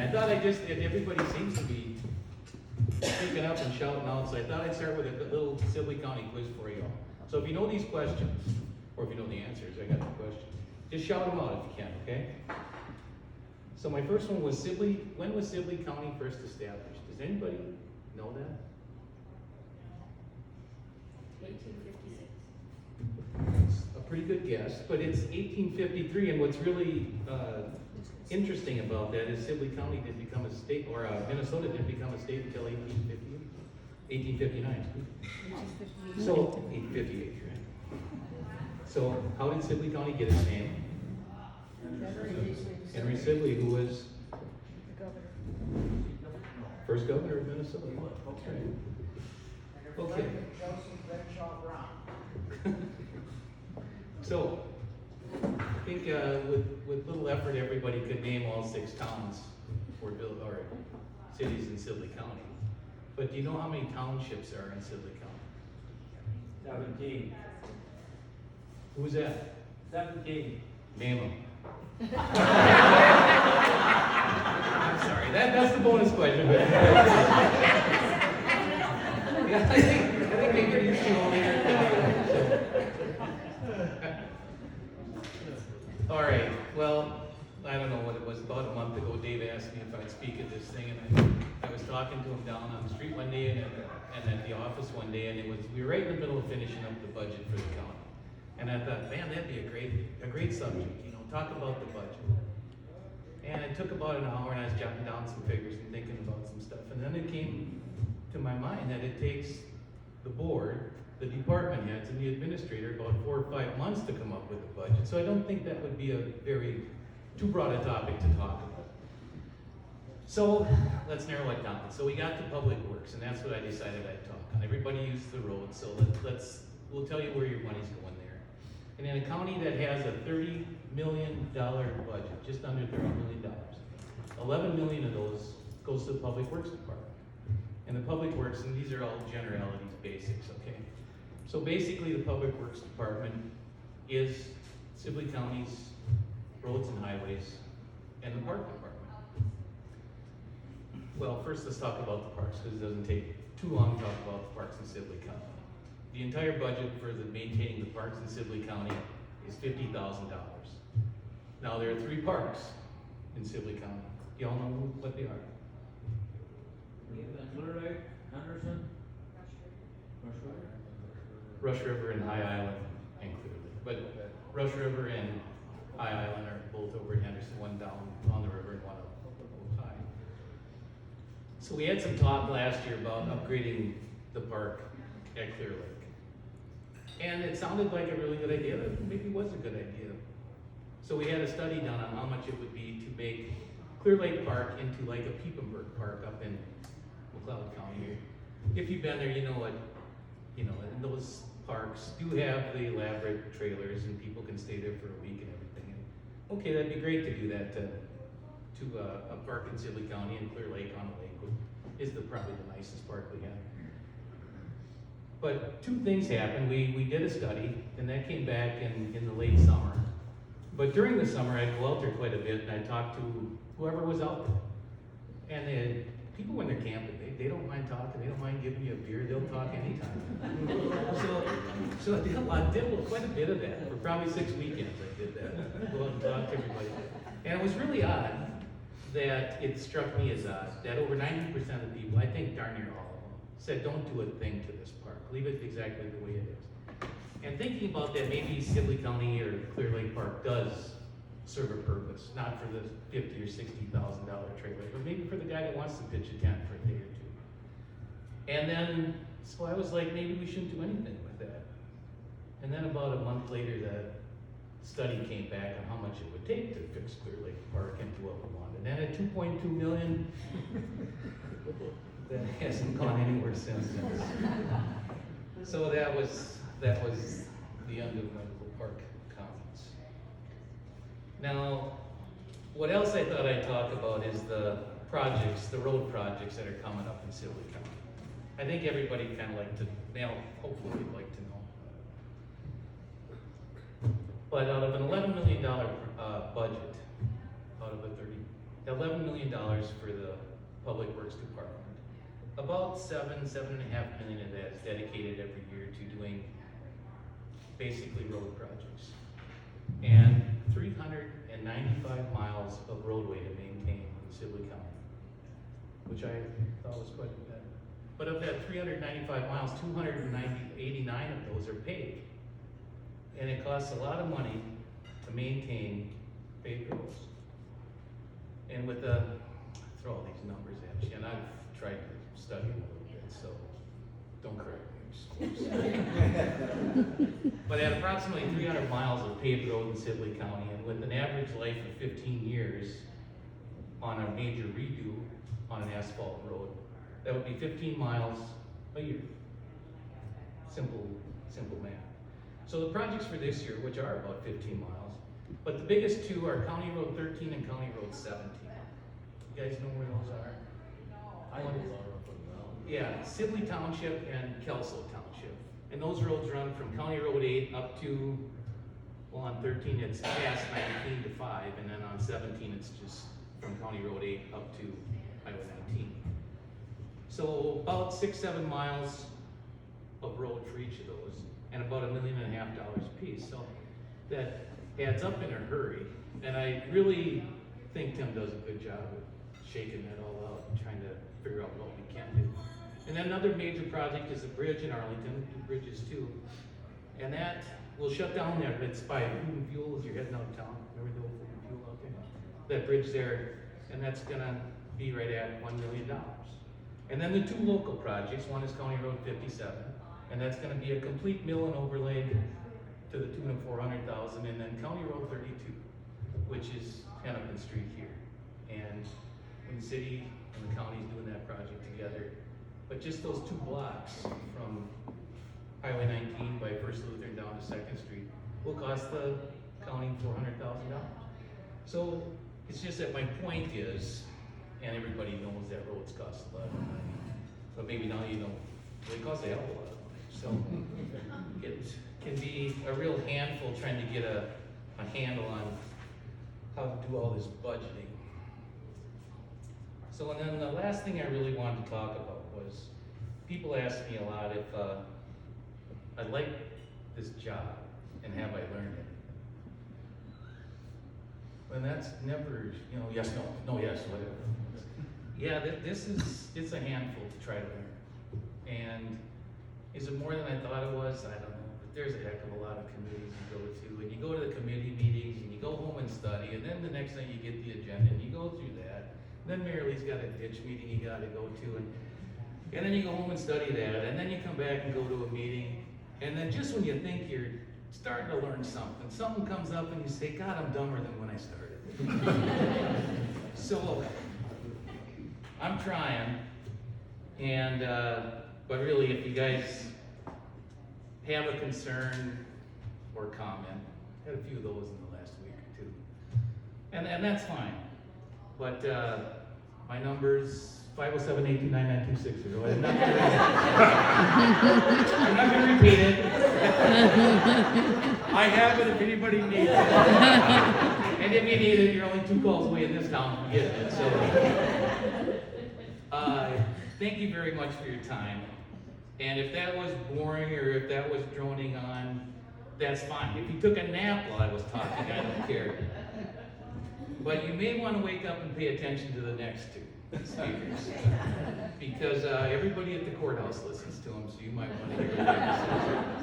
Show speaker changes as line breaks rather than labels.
I thought everybody seems to be picking up and shouting out, so I thought I'd start with a little Sibley County quiz for you all. So if you know these questions, or if you know the answers, I got the questions, just shout them out if you can, okay? So my first one was when was Sibley County first established? Does anybody know that?
1856.
It's a pretty good guess, but it's 1853, and what's really interesting about that is Sibley County didn't become a state, or Minnesota didn't become a state until 1859. So, 1858, right? So, how did Sibley County get its name? Henry Sibley, who was first governor of Minnesota. That's right. Okay. So, I think with little effort, everybody could name all 6 towns or cities in Sibley County. But do you know how many townships there are in Sibley County?
17.
Who's that?
17.
Name them. I'm sorry, that's the bonus question. Yeah, I think maybe you're used to all here. All right, well, I don't know what it was, about a month ago, Dave asked me if I'd speak at this thing, and I was talking to him down on the street one day and at the office one day, and we were right in the middle of finishing up the budget for the county. And I thought, man, that'd be a great subject, talk about the budget. And it took about an hour, and I was jotting down some figures and thinking about some stuff, and then it came to my mind that it takes the board, the department heads, and the administrator about 4 or 5 months to come up with a budget. So I don't think that would be too broad a topic to talk about. So let's narrow it down. So we got to public works, and that's what I decided I'd talk on. Everybody uses the road, so we'll tell you where your money's going there. And in a county that has a $30 million budget, just under $30 million, 11 million of those goes to the Public Works Department. And the Public Works, and these are all generalities, basics, okay? So basically the Public Works Department is Sibley County's roads and highways and the Park Department. Well, first let's talk about the parks, because it doesn't take too long to talk about the parks in Sibley County. The entire budget for maintaining the parks in Sibley County is $50,000. Now there are 3 parks in Sibley County. Y'all know what they are?
Clear Lake, Henderson,
Rush River and High Island and Clear Lake. But Rush River and High Island are both over at Henderson, one down on the river and one up high. So we had some talk last year about upgrading the park at Clear Lake. And it sounded like a really good idea. Maybe it was a good idea. So we had a study done on how much it would be to make Clear Lake Park into like a Piepenburg Park up in McLeod County. If you've been there, you know what, and those parks do have the elaborate trailers and people can stay there for a week and everything. And okay, that'd be great to do that to a park in Sibley County, and Clear Lake on the lake is probably the nicest park we have. But 2 things happened. We did a study, and that came back in the late summer. But during the summer, I'd go out there quite a bit, and I'd talk to whoever was out there. And people, when they're camping, they don't mind talking. They don't mind giving you a beer. They'll talk anytime. so I did quite a bit of that. For probably 6 weekends I did that. Go out and talk to everybody. And it was really odd that it struck me as odd that over 90% of the people, I think darn near all of them, said don't do a thing to this park. Leave it exactly the way it is. And thinking about that, maybe Sibley County or Clear Lake Park does serve a purpose, not for the $50,000 or $60,000 trailer, but maybe for the guy that wants to pitch a tent for a day or 2. And then, so I was like, maybe we shouldn't do anything with that. And then about a month later, that study came back on how much it would take to fix Clear Lake Park into what we wanted. And at $2.2 million, that hasn't gone anywhere since then. So that was the end of my little park comments. Now, what else I thought I'd talk about is the road projects that are coming up in Sibley County. I think everybody kind of hopefully would like to know. But out of an $11 million budget, out of a $30, $11 million for the Public Works Department. About $7.5 million of that is dedicated every year to doing basically road projects. And 395 miles of roadway to maintain in Sibley County, which I thought was quite a bit. But of that 395 miles, 289 of those are paved. And it costs a lot of money to maintain paved roads. And with the, throw all these numbers at you, and I've tried to study them a little bit, so don't correct me. But at approximately 300 miles of paved road in Sibley County, and with an average life of 15 years on a major redo on an asphalt road, that would be 15 miles a year. Simple math. So the projects for this year, which are about 15 miles, but the biggest two are County Road 13 and County Road 17. You guys know where those are?
I know those are up and down.
Yeah, Sibley Township and Kelso Township. And those roads run from County Road 8 up to, well, on 13 it's past 19 to 5, and then on 17 it's just from County Road 8 up to Highway 19. So about 6-7 miles of road for each of those, and about $1.5 million a piece. So that adds up in a hurry, and I really think Tim does a good job of shaking that all out and trying to figure out what we can do. And then another major project is the bridge in Arlington, 2 bridges too, and that will shut down there. It's by Food and Fuel as you're heading out of town. Remember the old Food and Fuel out there? That bridge there, and that's gonna be right at $1 million. And then the 2 local projects, one is County Road 57, and that's gonna be a complete mill and overlay to the tune of $400,000, and then County Road 32, which is Hennepin Street here. And when the city and the county's doing that project together, but just those 2 blocks from Highway 19 by First Lutheran down to 2nd Street will cost the county $400,000. So it's just that my point is, and everybody knows that roads cost a lot of money, but maybe now you know they cost a hell of a lot of money. So it can be a real handful trying to get a handle on how to do all this budgeting. So, and then the last thing I really wanted to talk about was, people ask me a lot if I like this job and have I learned it. And that's never, you know, yes, no, yes, whatever. Yeah, it's a handful to try to learn. And is it more than I thought it was? I don't know. But there's a heck of a lot of committees you go to, and you go to the committee meetings, and you go home and study, and then the next thing you get the agenda, and you go through that. Then Marilee's got a ditch meeting you gotta go to, and then you go home and study that, and then you come back and go to a meeting, and then just when you think you're starting to learn something comes up and you say, God, I'm dumber than when I started. So, I'm trying, and, but really, if you guys have a concern or comment, had a few of those in the last week or 2, and that's fine. But my number's 507-829-9260. I'm not going to repeat it. I have it if anybody needs it. And if you need it, you're only 2 calls away in this town from getting it. So, thank you very much for your time. And if that was boring or if that was droning on, that's fine. If you took a nap while I was talking, I don't care. But you may want to wake up and pay attention to the next 2 speakers. Because everybody at the courthouse listens to them, so you might want to hear what they have to say.